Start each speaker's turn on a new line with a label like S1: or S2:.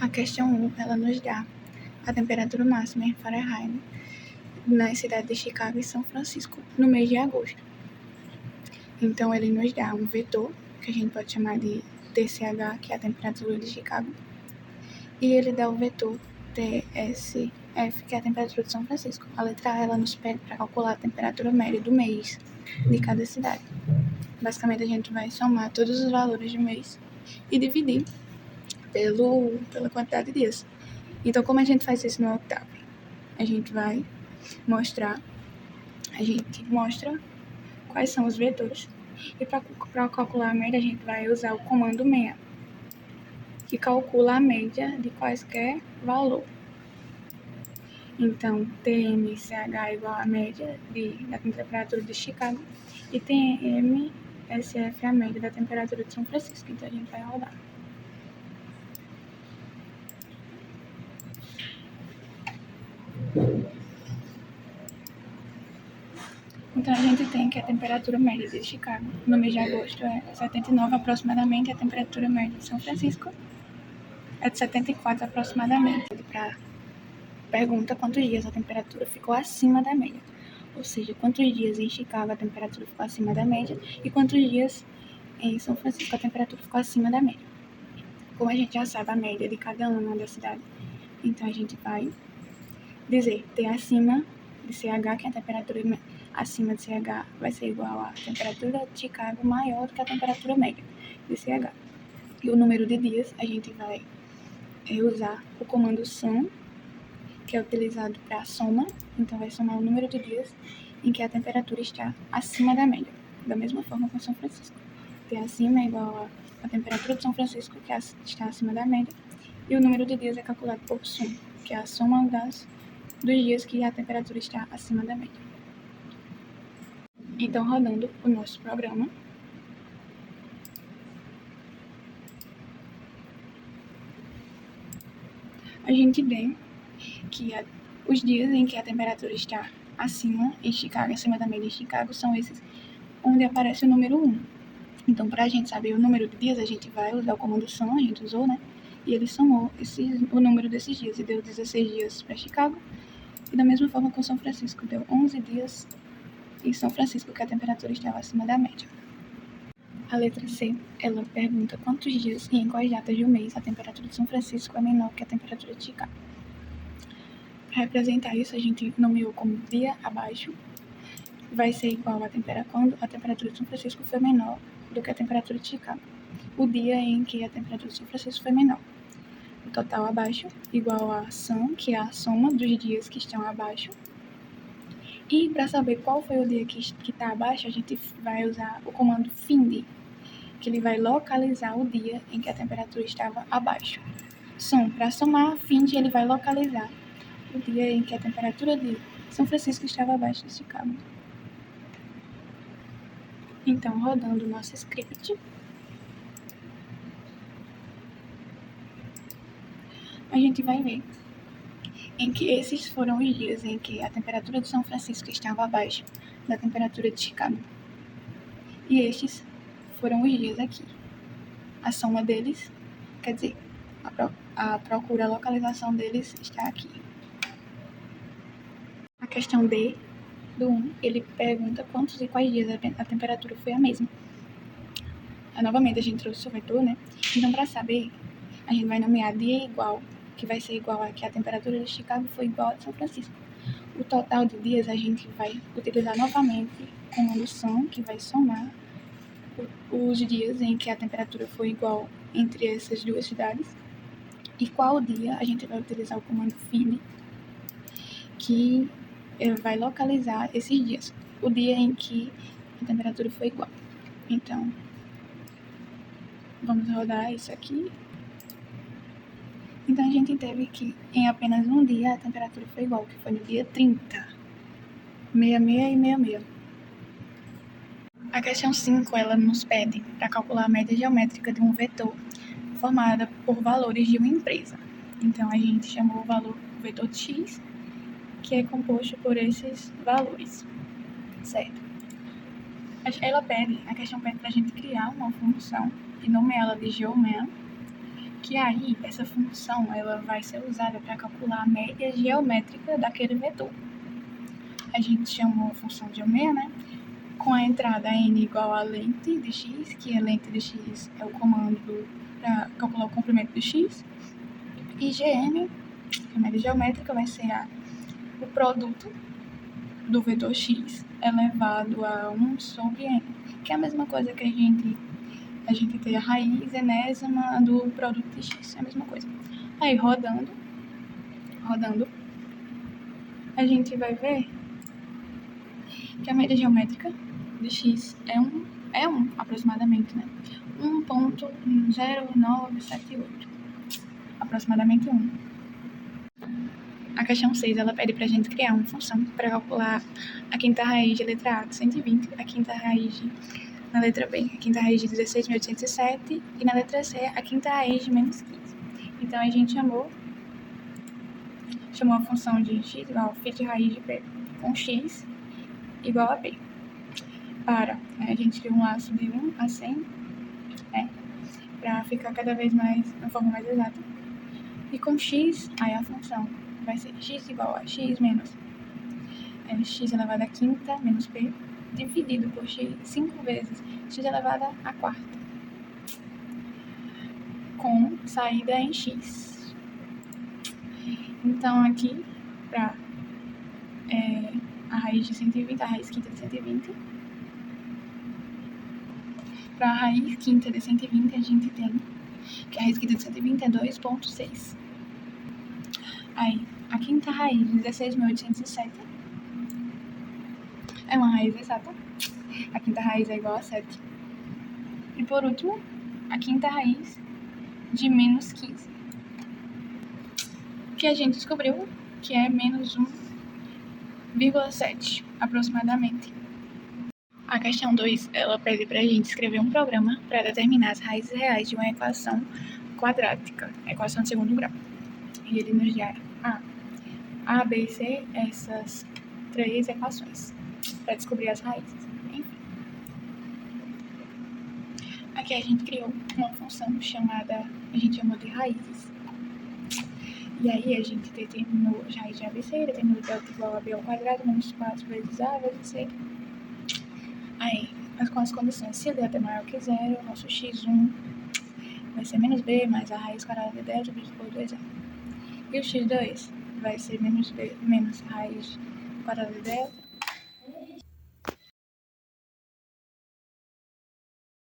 S1: A questão 1, ela nos dá a temperatura máxima em Fahrenheit nas cidades de Chicago e São Francisco no mês de agosto. Então, ele nos dá um vetor, que a gente pode chamar de TCH, que é a temperatura de Chicago, e ele dá o vetor TSF, que é a temperatura de São Francisco. A letra A, ela nos pede para calcular a temperatura média do mês de cada cidade. Basicamente, a gente vai somar todos os valores de mês e dividir pela quantidade de dias. Então, como a gente faz isso no Octave? A gente mostra quais são os vetores. E para calcular a média, a gente vai usar o comando meia, que calcula a média de quaisquer valor. Então, TMCH é igual à média da temperatura de Chicago e TMSF é a média da temperatura de São Francisco. Então, a gente vai rodar. Então, a gente tem que a temperatura média de Chicago no mês de agosto é 79 aproximadamente, a temperatura média de São Francisco é de 74 aproximadamente. Para pergunta quantos dias a temperatura ficou acima da média, ou seja, quantos dias em Chicago a temperatura ficou acima da média e quantos dias em São Francisco a temperatura ficou acima da média. Como a gente já sabe a média de cada ano da cidade, então a gente vai dizer T acima de CH, que é a temperatura acima de CH vai ser igual à temperatura de Chicago maior do que a temperatura média de CH. E o número de dias, a gente vai usar o comando SUM, que é utilizado para soma. Então, vai somar o número de dias em que a temperatura está acima da média. Da mesma forma com São Francisco. T acima é igual à temperatura de São Francisco, que está acima da média. E o número de dias é calculado por SUM, que é a soma dos dias que a temperatura está acima da média. Então, rodando o nosso programa, a gente vê que os dias em que a temperatura está acima em Chicago, acima da média em Chicago, são esses onde aparece o número 1. Então, para a gente saber o número de dias, a gente vai usar o comando SUM, a gente usou, né? E ele somou o número desses dias e deu 16 dias para Chicago. E da mesma forma com São Francisco, deu 11 dias em São Francisco, que a temperatura estava acima da média. A letra C, ela pergunta quantos dias e em quais datas do mês a temperatura de São Francisco é menor que a temperatura de Chicago. Para representar isso, a gente nomeou como dia abaixo, vai ser igual quando a temperatura de São Francisco foi menor do que a temperatura de Chicago. O dia em que a temperatura de São Francisco foi menor. O total abaixo, igual a SUM, que é a soma dos dias que estão abaixo. E para saber qual foi o dia que está abaixo, a gente vai usar o comando FIND, que ele vai localizar o dia em que a temperatura estava abaixo. SUM, para somar, FIND, ele vai localizar o dia em que a temperatura de São Francisco estava abaixo de Chicago. Então, rodando o nosso script, a gente vai ver em que esses foram os dias em que a temperatura de São Francisco estava abaixo da temperatura de Chicago. E estes foram os dias aqui. A soma deles, quer dizer, a procura, a localização deles está aqui. A questão D, do 1, ele pergunta quantos e quais dias a temperatura foi a mesma. Novamente, a gente trouxe o vetor, né? Então, para saber, a gente vai nomear dia igual, que vai ser igual a que a temperatura de Chicago foi igual a de São Francisco. O total de dias a gente vai utilizar novamente o comando SUM, que vai somar os dias em que a temperatura foi igual entre essas duas cidades. E qual dia a gente vai utilizar o comando FIND, que vai localizar esses dias, o dia em que a temperatura foi igual. Então, vamos rodar isso aqui. Então, a gente teve que em apenas um dia a temperatura foi igual, que foi no dia 30, 66 e 66. A questão 5, ela nos pede para calcular a média geométrica de um vetor formada por valores de uma empresa. Então, a gente chamou o vetor de x, que é composto por esses valores, certo? A questão pede para a gente criar uma função e nomeá-ela de geoman, que aí essa função ela vai ser usada para calcular a média geométrica daquele vetor. A gente chamou a função de ômega, né? Com a entrada n igual a lente de x, que a lente de x é o comando para calcular o comprimento de x, e gn, que a média geométrica vai ser o produto do vetor x elevado a 1 sobre n, que é a mesma coisa que a gente tem a raiz enésima do produto de x, é a mesma coisa. Aí, rodando, a gente vai ver que a média geométrica de x é 1 aproximadamente, né? 1,0978, aproximadamente 1. A questão 6, ela pede pra gente criar uma função para calcular a quinta raiz de letra A de 120, a quinta raiz na letra B, a quinta raiz de 16.807 e na letra C, a quinta raiz de menos 15. Então, a gente chamou a função de x igual a φ de raiz de B com x igual a B. A gente criou um laço de 1 a 100, né, para ficar cada vez mais, de uma forma mais exata. E com x, aí a função vai ser x igual a x menos x elevado a quinta menos p, dividido por x 5 vezes x elevado a quarta, com saída em x. Então, aqui, para a raiz de 120, a raiz quinta de 120, para a raiz quinta de 120, a gente tem que a raiz quinta de 120 é 2,6. Aí, a quinta raiz de 16.807 é uma raiz exata. A quinta raiz é igual a 7. E por último, a quinta raiz de menos 15, que a gente descobriu que é menos 1,7 aproximadamente. A questão 2, ela pede pra gente escrever um programa para determinar as raízes reais de uma equação quadrática, equação de segundo grau. E ele nos dá A, B e C, essas 3 equações, para descobrir as raízes. Enfim. Aqui a gente criou uma função a gente chamou de raízes. E aí a gente determinou as raízes de ABC, determinou delta igual a B ao quadrado, menos 4 vezes A vezes C. Aí, com as condições, se delta é maior que zero, o nosso x1 vai ser menos b mais a raiz quadrada de delta dividido por 2a. E o x2 vai ser menos b menos a raiz quadrada de delta